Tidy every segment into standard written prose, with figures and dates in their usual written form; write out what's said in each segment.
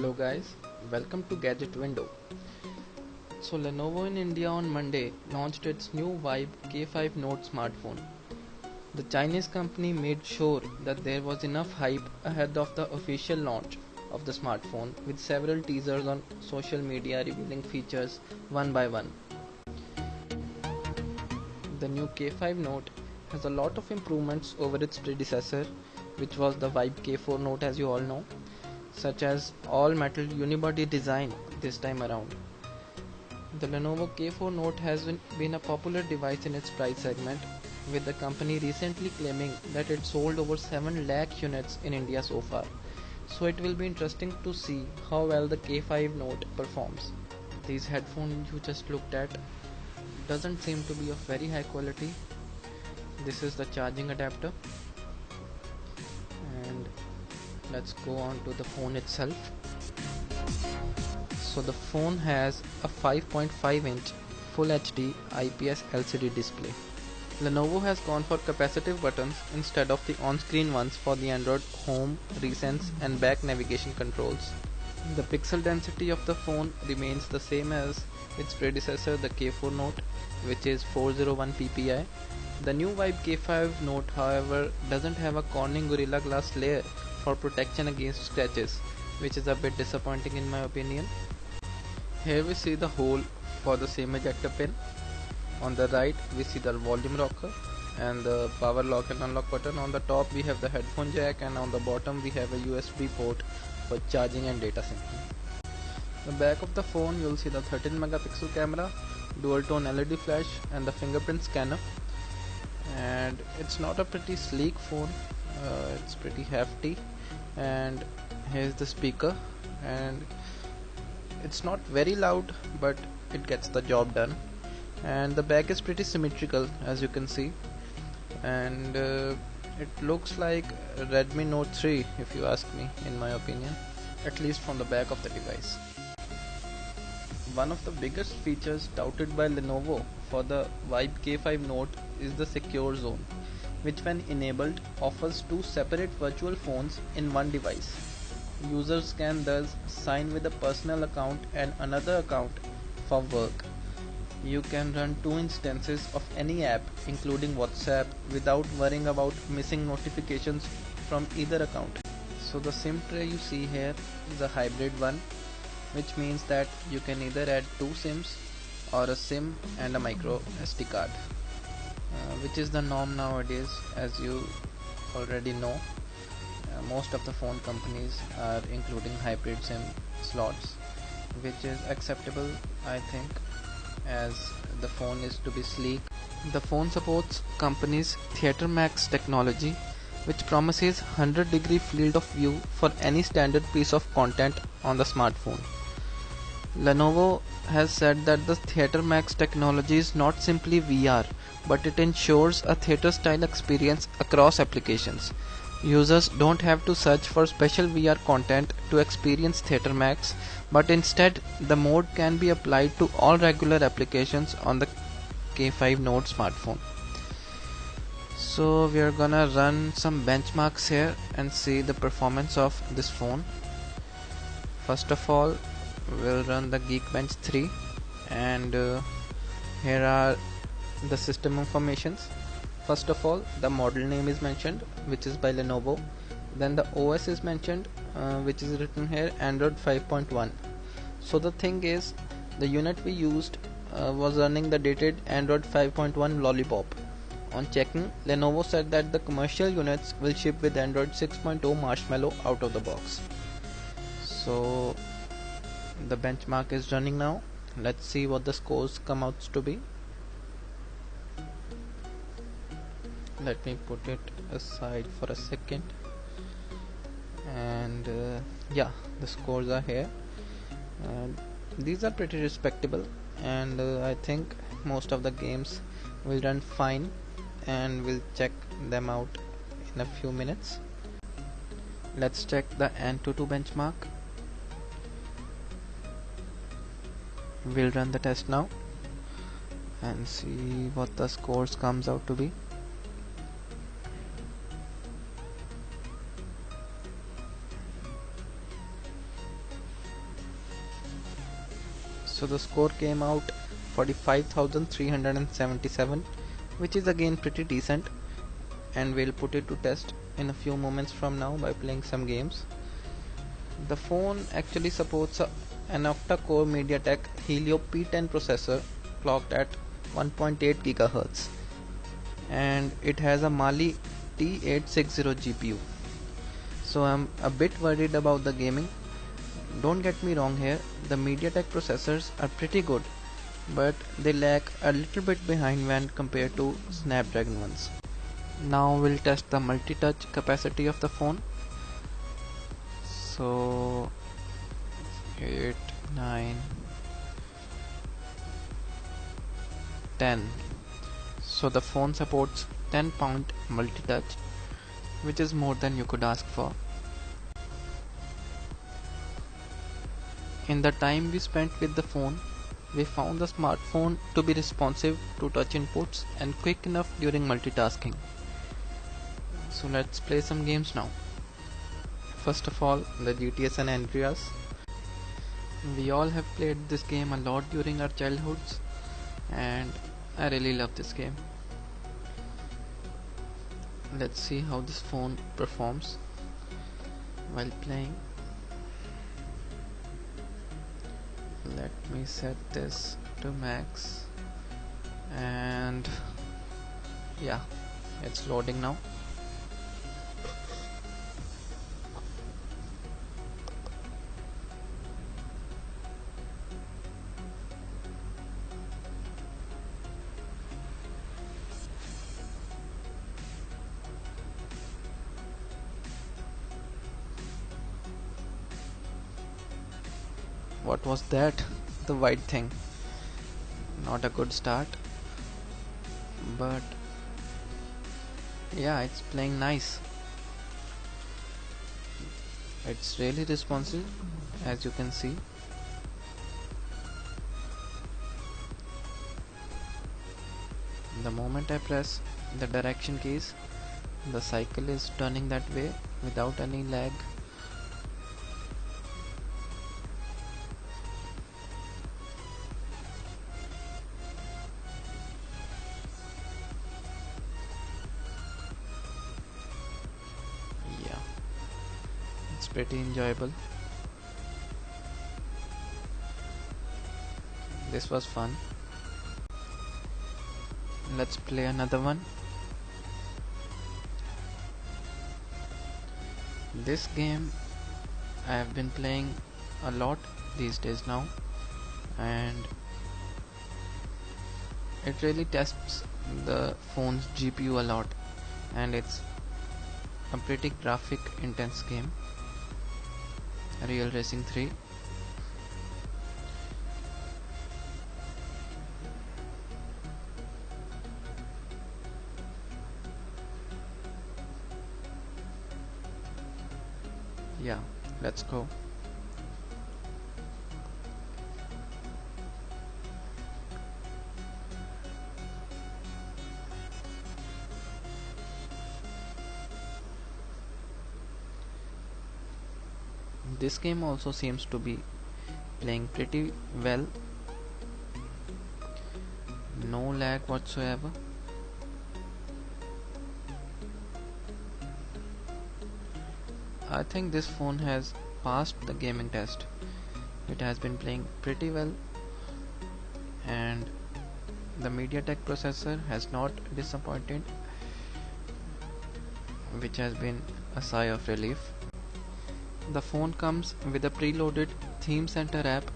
Hello guys, welcome to Gadget Window. So Lenovo in India on Monday launched its new Vibe K5 Note smartphone. The Chinese company made sure that there was enough hype ahead of the official launch of the smartphone, with several teasers on social media revealing features one by one. The new K5 Note has a lot of improvements over its predecessor, which was the Vibe K4 Note, as you all know, such as all metal unibody design this time around. The Lenovo K4 Note has been a popular device in its price segment, with the company recently claiming that it sold over 7 lakh units in India so far. So it will be interesting to see how well the K5 Note performs. These headphones you just looked at doesn't seem to be of very high quality. This is the charging adapter, and let's go on to the phone itself. So the phone has a 5.5-inch Full HD IPS LCD display. Lenovo has gone for capacitive buttons instead of the on-screen ones for the Android Home, Recents and back navigation controls. The pixel density of the phone remains the same as its predecessor, the K4 Note, which is 401 ppi. The new Vibe K5 Note, however, doesn't have a Corning Gorilla Glass layer for protection against scratches, which is a bit disappointing in my opinion. Here we see the hole for the SIM ejector pin. On the right we see the volume rocker and the power lock and unlock button. On the top we have the headphone jack, and on the bottom we have a USB port for charging and data syncing. The back of the phone, you'll see the 13 megapixel camera, dual tone LED flash and the fingerprint scanner. And it's not a pretty sleek phone, it's pretty hefty. And here's the speaker, and it's not very loud, but it gets the job done. And the back is pretty symmetrical, as you can see, and it looks like Redmi Note 3 if you ask me, in my opinion, at least from the back of the device. One of the biggest features touted by Lenovo for the Vibe K5 Note is the Secure Zone, which when enabled offers two separate virtual phones in one device. Users can thus sign with a personal account and another account for work. You can run two instances of any app, including WhatsApp, without worrying about missing notifications from either account. So the SIM tray you see here is a hybrid one, which means that you can either add two SIMs or a SIM and a micro SD card, which is the norm nowadays, as you already know. Most of the phone companies are including hybrid SIM slots, which is acceptable, I think, as the phone is to be sleek. The phone supports company's Theater Max technology, which promises 100-degree field of view for any standard piece of content on the smartphone. Lenovo has said that the Theater Max technology is not simply VR, but it ensures a theater-style experience across applications. Users don't have to search for special VR content to experience Theater Max, but instead the mode can be applied to all regular applications on the K5 Note smartphone. So we are gonna run some benchmarks here and see the performance of this phone. First of all, we'll run the Geekbench 3, and here are the system informations. First of all, the model name is mentioned, which is by Lenovo. Then the OS is mentioned, which is written here Android 5.1. So the thing is, the unit we used was running the dated Android 5.1 Lollipop. On checking, Lenovo said that the commercial units will ship with Android 6.0 Marshmallow out of the box. So the benchmark is running now. Let's see what the scores come out to be. Let me put it aside for a second, and yeah, the scores are here. These are pretty respectable, and I think most of the games will run fine, and we'll check them out in a few minutes. Let's check the Antutu benchmark. We'll run the test now and see what the scores comes out to be. So the score came out 45,377, which is again pretty decent, and we'll put it to test in a few moments from now by playing some games. The phone actually supports an octa-core MediaTek Helio P10 processor clocked at 1.8 GHz, and it has a Mali T860 GPU. So I'm a bit worried about the gaming. Don't get me wrong here, the MediaTek processors are pretty good, but they lag a little bit behind when compared to Snapdragon ones. Now we'll test the multi-touch capacity of the phone. So 8, 9, 10. So the phone supports 10-point multi-touch, which is more than you could ask for. In the time we spent with the phone, we found the smartphone to be responsive to touch inputs and quick enough during multitasking. So let's play some games now. First of all, the GTA San Andreas. We all have played this game a lot during our childhoods, and I really love this game. Let's see how this phone performs while playing. Let me set this to max, and yeah, it's loading now. What was that? The white thing. Not a good start, but yeah, it's playing nice. It's really responsive, as you can see. The moment I press the direction keys, the cycle is turning that way without any lag. Yeah, it's pretty enjoyable. This was fun. Let's play another one. This game I have been playing a lot these days now, and it really tests the phone's GPU a lot, and it's a pretty graphic intense game. Real Racing 3. Yeah, let's go. This game also seems to be playing pretty well. No lag whatsoever. I think this phone has passed the gaming test. It has been playing pretty well, and the MediaTek processor has not disappointed, which has been a sigh of relief. The phone comes with a preloaded Theme Center app,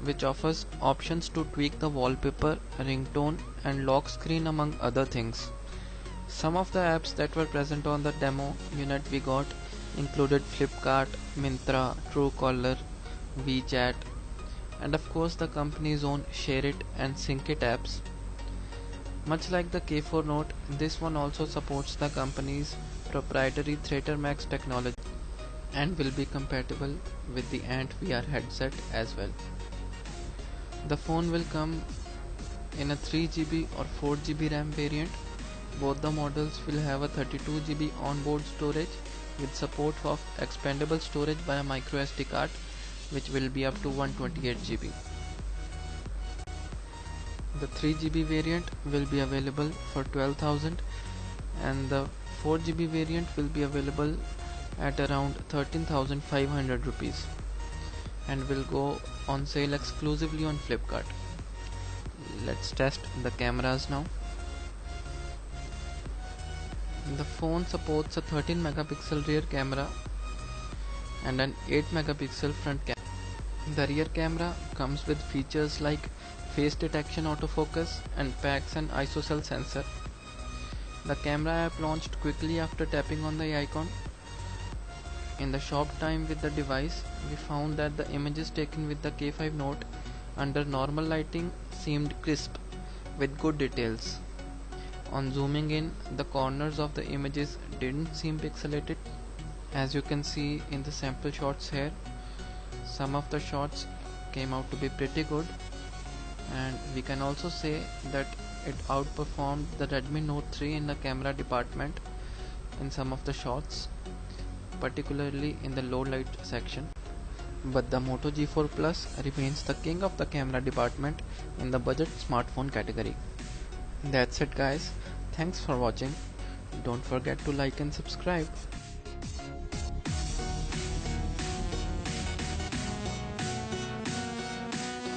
which offers options to tweak the wallpaper, ringtone, and lock screen among other things. Some of the apps that were present on the demo unit we got included Flipkart, Myntra, Truecaller, WeChat, and of course the company's own Share It and Sync It apps. Much like the K4 Note, this one also supports the company's proprietary Theater Max technology and will be compatible with the Ant VR headset as well. The phone will come in a 3GB or 4GB RAM variant. Both the models will have a 32GB onboard storage with support of expandable storage by a microSD card, which will be up to 128GB. The 3GB variant will be available for 12,000 and the 4GB variant will be available at around 13,500 rupees and will go on sale exclusively on Flipkart. Let's test the cameras now. The phone supports a 13 megapixel rear camera and an 8 megapixel front camera. The rear camera comes with features like face detection autofocus and packs an ISOCELL sensor. The camera app launched quickly after tapping on the icon. In the short time with the device, we found that the images taken with the K5 Note under normal lighting seemed crisp with good details. On zooming in, the corners of the images didn't seem pixelated. As you can see in the sample shots here, some of the shots came out to be pretty good, and we can also say that it outperformed the Redmi Note 3 in the camera department in some of the shots, particularly in the low light section. But the Moto G4 Plus remains the king of the camera department in the budget smartphone category. That's it guys, thanks for watching. Don't forget to like and subscribe.